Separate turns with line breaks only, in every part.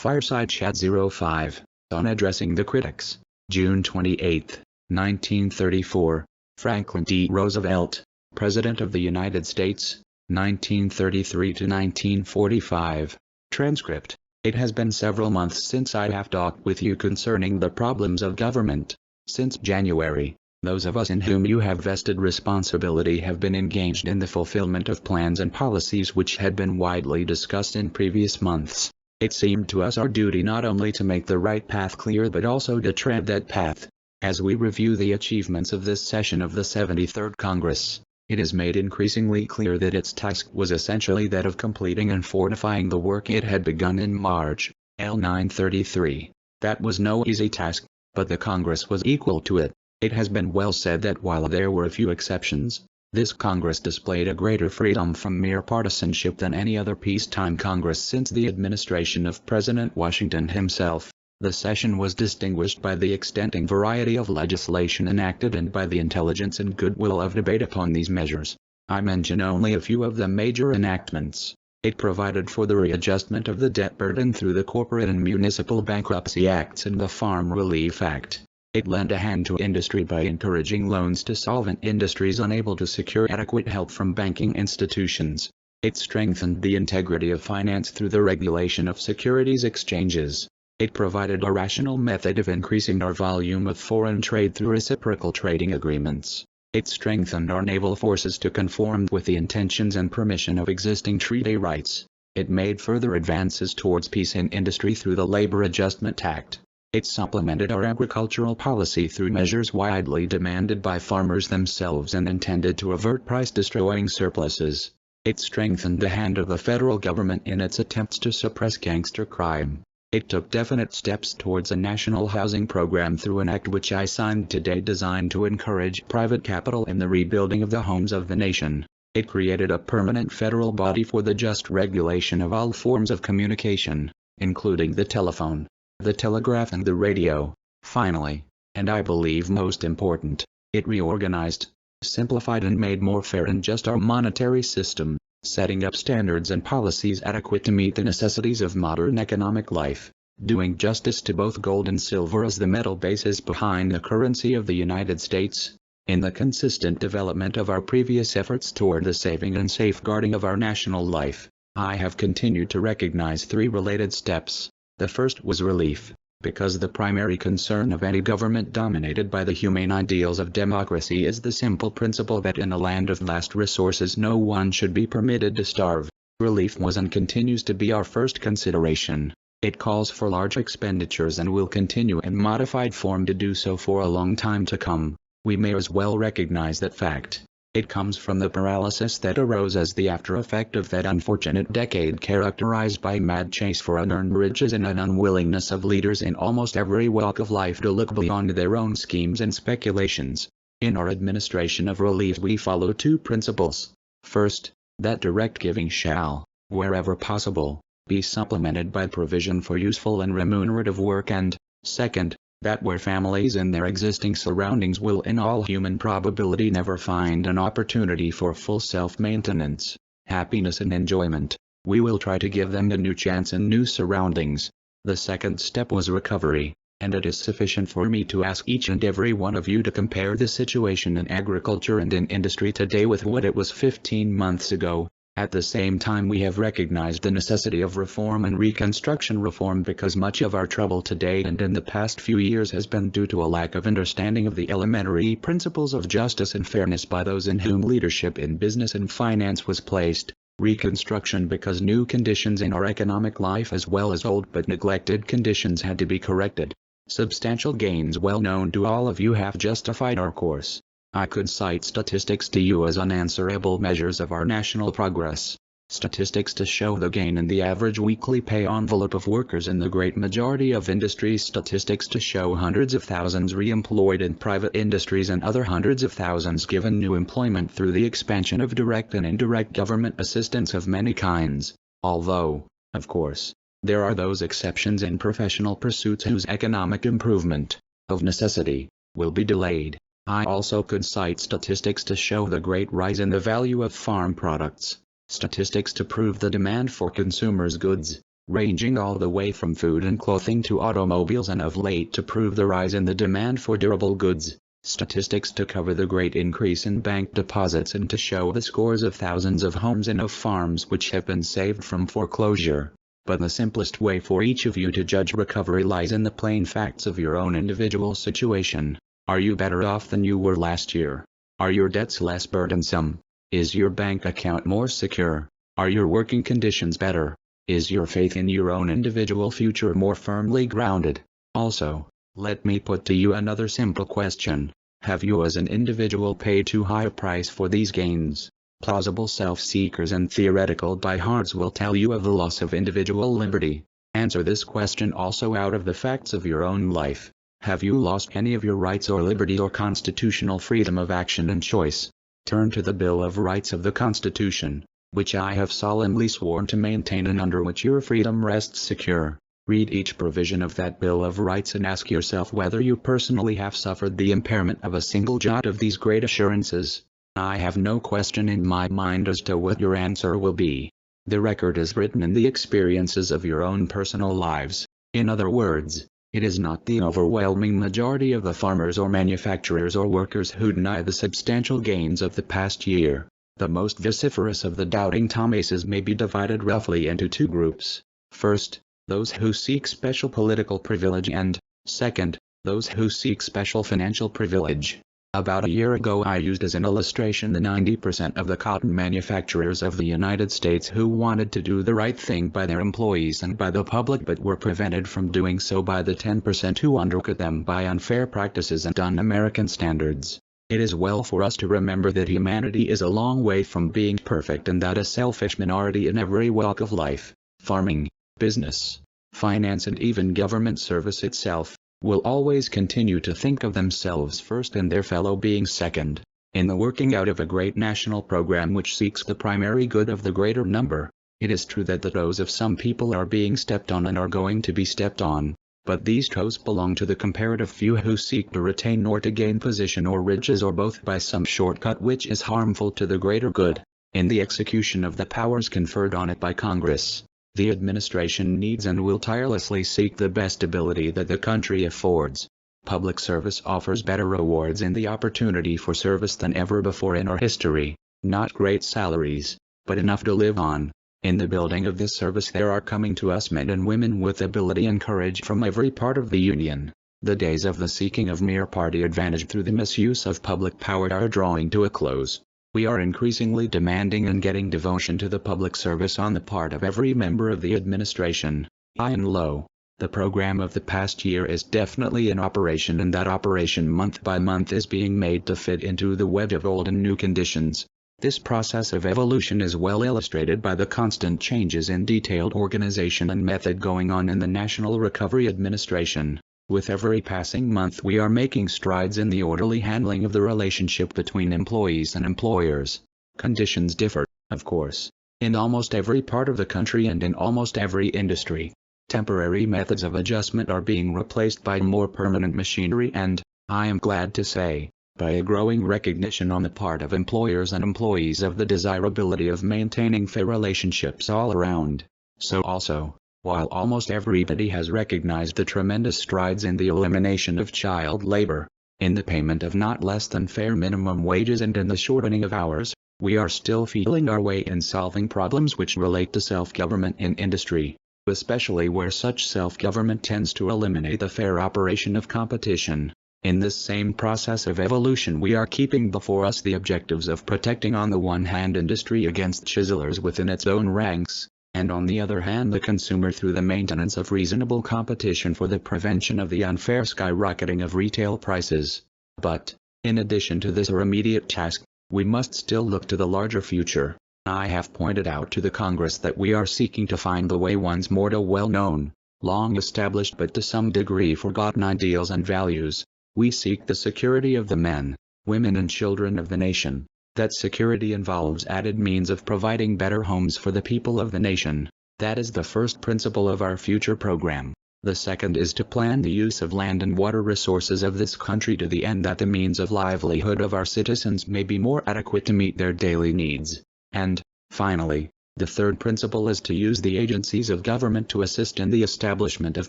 Fireside Chat 05, on Addressing the Critics, June 28, 1934, Franklin D. Roosevelt, President of the United States, 1933 to 1945. Transcript. It has been several months since I have talked with you concerning the problems of government. Since January, those of us in whom you have vested responsibility have been engaged in the fulfillment of plans and policies which had been widely discussed in previous months. It seemed to us our duty not only to make the right path clear but also to tread that path. As we review the achievements of this session of the 73rd Congress, it is made increasingly clear that its task was essentially that of completing and fortifying the work it had begun in March, L. 933. That was no easy task, but the Congress was equal to it. It has been well said that while there were a few exceptions, this Congress displayed a greater freedom from mere partisanship than any other peacetime Congress since the administration of President Washington himself. The session was distinguished by the extent and variety of legislation enacted and by the intelligence and goodwill of debate upon these measures. I mention only a few of the major enactments. It provided for the readjustment of the debt burden through the Corporate and Municipal Bankruptcy Acts and the Farm Relief Act. It lent a hand to industry by encouraging loans to solvent industries unable to secure adequate help from banking institutions. It strengthened the integrity of finance through the regulation of securities exchanges. It provided a rational method of increasing our volume of foreign trade through reciprocal trading agreements. It strengthened our naval forces to conform with the intentions and permission of existing treaty rights. It made further advances towards peace in industry through the Labor Adjustment Act. It supplemented our agricultural policy through measures widely demanded by farmers themselves and intended to avert price-destroying surpluses. It strengthened the hand of the federal government in its attempts to suppress gangster crime. It took definite steps towards a national housing program through an act which I signed today designed to encourage private capital in the rebuilding of the homes of the nation. It created a permanent federal body for the just regulation of all forms of communication, including the telephone, the telegraph and the radio. Finally, and I believe most important, it reorganized, simplified and made more fair and just our monetary system, setting up standards and policies adequate to meet the necessities of modern economic life, doing justice to both gold and silver as the metal bases behind the currency of the United States. In the consistent development of our previous efforts toward the saving and safeguarding of our national life, I have continued to recognize three related steps. The first was relief, because the primary concern of any government dominated by the humane ideals of democracy is the simple principle that in a land of vast resources no one should be permitted to starve. Relief was and continues to be our first consideration. It calls for large expenditures and will continue in modified form to do so for a long time to come. We may as well recognize that fact. It comes from the paralysis that arose as the after effect of that unfortunate decade characterized by mad chase for unearned riches and an unwillingness of leaders in almost every walk of life to look beyond their own schemes and speculations. In our administration of relief we follow two principles. First, that direct giving shall, wherever possible, be supplemented by provision for useful and remunerative work, and, second, that where families in their existing surroundings will in all human probability never find an opportunity for full self-maintenance, happiness and enjoyment, we will try to give them a new chance in new surroundings. The second step was recovery, and it is sufficient for me to ask each and every one of you to compare the situation in agriculture and in industry today with what it was 15 months ago. At the same time we have recognized the necessity of reform and reconstruction reform because much of our trouble today and in the past few years has been due to a lack of understanding of the elementary principles of justice and fairness by those in whom leadership in business and finance was placed. Reconstruction because new conditions in our economic life as well as old but neglected conditions had to be corrected. Substantial gains well known to all of you have justified our course. I could cite statistics to you as unanswerable measures of our national progress. Statistics to show the gain in the average weekly pay envelope of workers in the great majority of industries. Statistics to show hundreds of thousands re-employed in private industries and other hundreds of thousands given new employment through the expansion of direct and indirect government assistance of many kinds. Although, of course, there are those exceptions in professional pursuits whose economic improvement, of necessity, will be delayed. I also could cite statistics to show the great rise in the value of farm products, statistics to prove the demand for consumers' goods, ranging all the way from food and clothing to automobiles, and of late to prove the rise in the demand for durable goods, statistics to cover the great increase in bank deposits, and to show the scores of thousands of homes and of farms which have been saved from foreclosure. But the simplest way for each of you to judge recovery lies in the plain facts of your own individual situation. Are you better off than you were last year? Are your debts less burdensome? Is your bank account more secure? Are your working conditions better? Is your faith in your own individual future more firmly grounded? Also, let me put to you another simple question. Have you as an individual paid too high a price for these gains? Plausible self-seekers and theoretical diehards will tell you of the loss of individual liberty. Answer this question also out of the facts of your own life. Have you lost any of your rights or liberty or constitutional freedom of action and choice? Turn to the Bill of Rights of the Constitution, which I have solemnly sworn to maintain and under which your freedom rests secure. Read each provision of that Bill of Rights and ask yourself whether you personally have suffered the impairment of a single jot of these great assurances. I have no question in my mind as to what your answer will be. The record is written in the experiences of your own personal lives. In other words, it is not the overwhelming majority of the farmers or manufacturers or workers who deny the substantial gains of the past year. The most vociferous of the doubting Thomases may be divided roughly into two groups. First, those who seek special political privilege, and, second, those who seek special financial privilege. About a year ago I used as an illustration the 90% of the cotton manufacturers of the United States who wanted to do the right thing by their employees and by the public but were prevented from doing so by the 10% who undercut them by unfair practices and un-American standards. It is well for us to remember that humanity is a long way from being perfect, and that a selfish minority in every walk of life, farming, business, finance, and even government service itself, will always continue to think of themselves first and their fellow beings second. In the working out of a great national program which seeks the primary good of the greater number, it is true that the toes of some people are being stepped on and are going to be stepped on, but these toes belong to the comparative few who seek to retain or to gain position or riches or both by some shortcut which is harmful to the greater good. In the execution of the powers conferred on it by Congress, the administration needs and will tirelessly seek the best ability that the country affords. Public service offers better rewards in the opportunity for service than ever before in our history. Not great salaries, but enough to live on. In the building of this service there are coming to us men and women with ability and courage from every part of the Union. The days of the seeking of mere party advantage through the misuse of public power are drawing to a close. We are increasingly demanding and getting devotion to the public service on the part of every member of the administration. High and low, the program of the past year is definitely in operation, and that operation month by month is being made to fit into the web of old and new conditions. This process of evolution is well illustrated by the constant changes in detailed organization and method going on in the National Recovery Administration. With every passing month we are making strides in the orderly handling of the relationship between employees and employers. Conditions differ, of course, in almost every part of the country and in almost every industry. Temporary methods of adjustment are being replaced by more permanent machinery and, I am glad to say, by a growing recognition on the part of employers and employees of the desirability of maintaining fair relationships all around. So also, while almost everybody has recognized the tremendous strides in the elimination of child labor, in the payment of not less than fair minimum wages and in the shortening of hours, we are still feeling our way in solving problems which relate to self-government in industry, especially where such self-government tends to eliminate the fair operation of competition. In this same process of evolution we are keeping before us the objectives of protecting on the one hand industry against chiselers within its own ranks, and on the other hand the consumer through the maintenance of reasonable competition for the prevention of the unfair skyrocketing of retail prices. But, in addition to this immediate task, we must still look to the larger future. I have pointed out to the Congress that we are seeking to find the way once more to well-known, long-established but to some degree forgotten ideals and values. We seek the security of the men, women and children of the nation. That security involves added means of providing better homes for the people of the nation. That is the first principle of our future program. The second is to plan the use of land and water resources of this country to the end that the means of livelihood of our citizens may be more adequate to meet their daily needs. And, finally, The third principle is to use the agencies of government to assist in the establishment of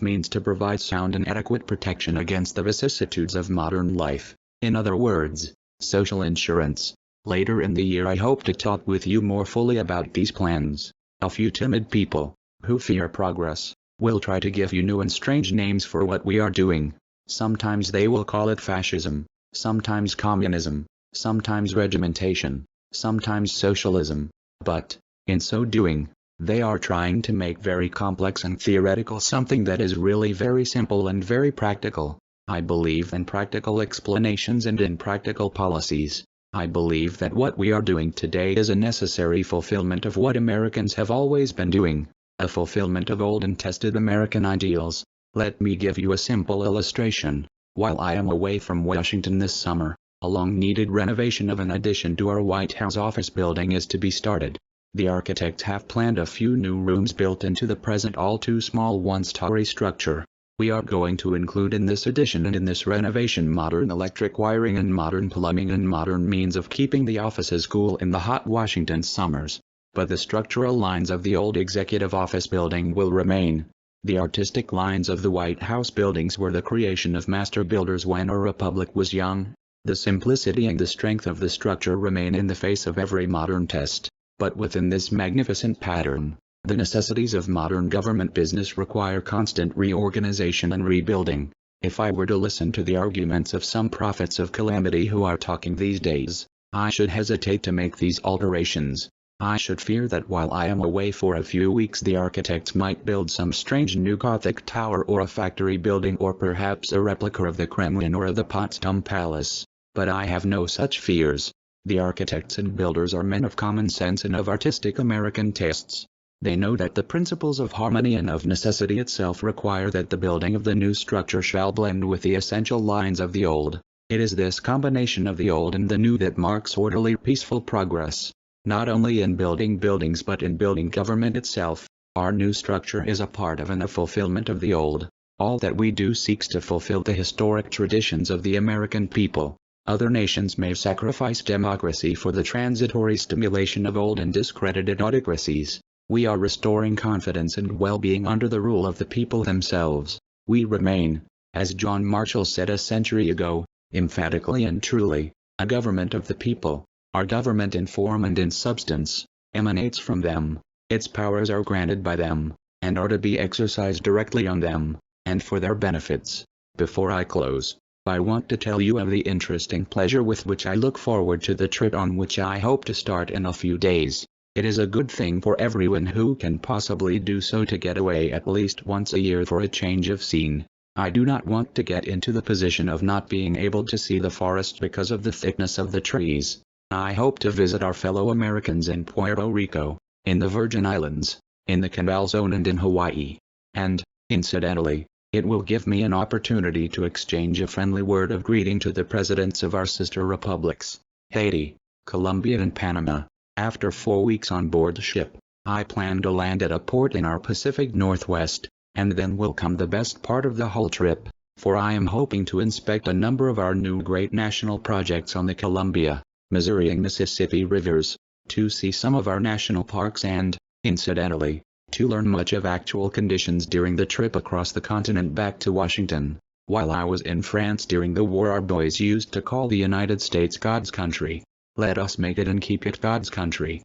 means to provide sound and adequate protection against the vicissitudes of modern life. In other words, social insurance. Later in the year I hope to talk with you more fully about these plans. A few timid people, who fear progress, will try to give you new and strange names for what we are doing. Sometimes they will call it fascism, sometimes communism, sometimes regimentation, sometimes socialism. But, in so doing, they are trying to make very complex and theoretical something that is really very simple and very practical. I believe in practical explanations and in practical policies. I believe that what we are doing today is a necessary fulfillment of what Americans have always been doing, a fulfillment of old and tested American ideals. Let me give you a simple illustration. While I am away from Washington this summer, a long-needed renovation of an addition to our White House office building is to be started. The architects have planned a few new rooms built into the present all-too-small one-story structure. We are going to include in this addition and in this renovation modern electric wiring and modern plumbing and modern means of keeping the offices cool in the hot Washington summers. But the structural lines of the old executive office building will remain. The artistic lines of the White House buildings were the creation of master builders when our republic was young. The simplicity and the strength of the structure remain in the face of every modern test. But within this magnificent pattern, the necessities of modern government business require constant reorganization and rebuilding. If I were to listen to the arguments of some prophets of calamity who are talking these days, I should hesitate to make these alterations. I should fear that while I am away for a few weeks the architects might build some strange new Gothic tower or a factory building or perhaps a replica of the Kremlin or of the Potsdam Palace. But I have no such fears. The architects and builders are men of common sense and of artistic American tastes. They know that the principles of harmony and of necessity itself require that the building of the new structure shall blend with the essential lines of the old. It is this combination of the old and the new that marks orderly, peaceful progress. Not only in building buildings but in building government itself. Our new structure is a part of and a fulfillment of the old. All that we do seeks to fulfill the historic traditions of the American people. Other nations may sacrifice democracy for the transitory stimulation of old and discredited autocracies. We are restoring confidence and well-being under the rule of the people themselves. We remain, as John Marshall said a century ago, emphatically and truly, a government of the people. Our government in form and in substance, emanates from them. Its powers are granted by them, and are to be exercised directly on them, and for their benefits. Before I close, I want to tell you of the interesting pleasure with which I look forward to the trip on which I hope to start in a few days. It is a good thing for everyone who can possibly do so to get away at least once a year for a change of scene. I do not want to get into the position of not being able to see the forest because of the thickness of the trees. I hope to visit our fellow Americans in Puerto Rico, in the Virgin Islands, in the Canal Zone and in Hawaii. And, incidentally, it will give me an opportunity to exchange a friendly word of greeting to the presidents of our sister republics, Haiti, Colombia and Panama. After 4 weeks on board ship, I plan to land at a port in our Pacific Northwest, and then will come the best part of the whole trip, for I am hoping to inspect a number of our new great national projects on the Columbia, Missouri and Mississippi rivers, to see some of our national parks and, incidentally, to learn much of actual conditions during the trip across the continent back to Washington. While I was in France during the war, our boys used to call the United States God's country. Let us make it and keep it God's country.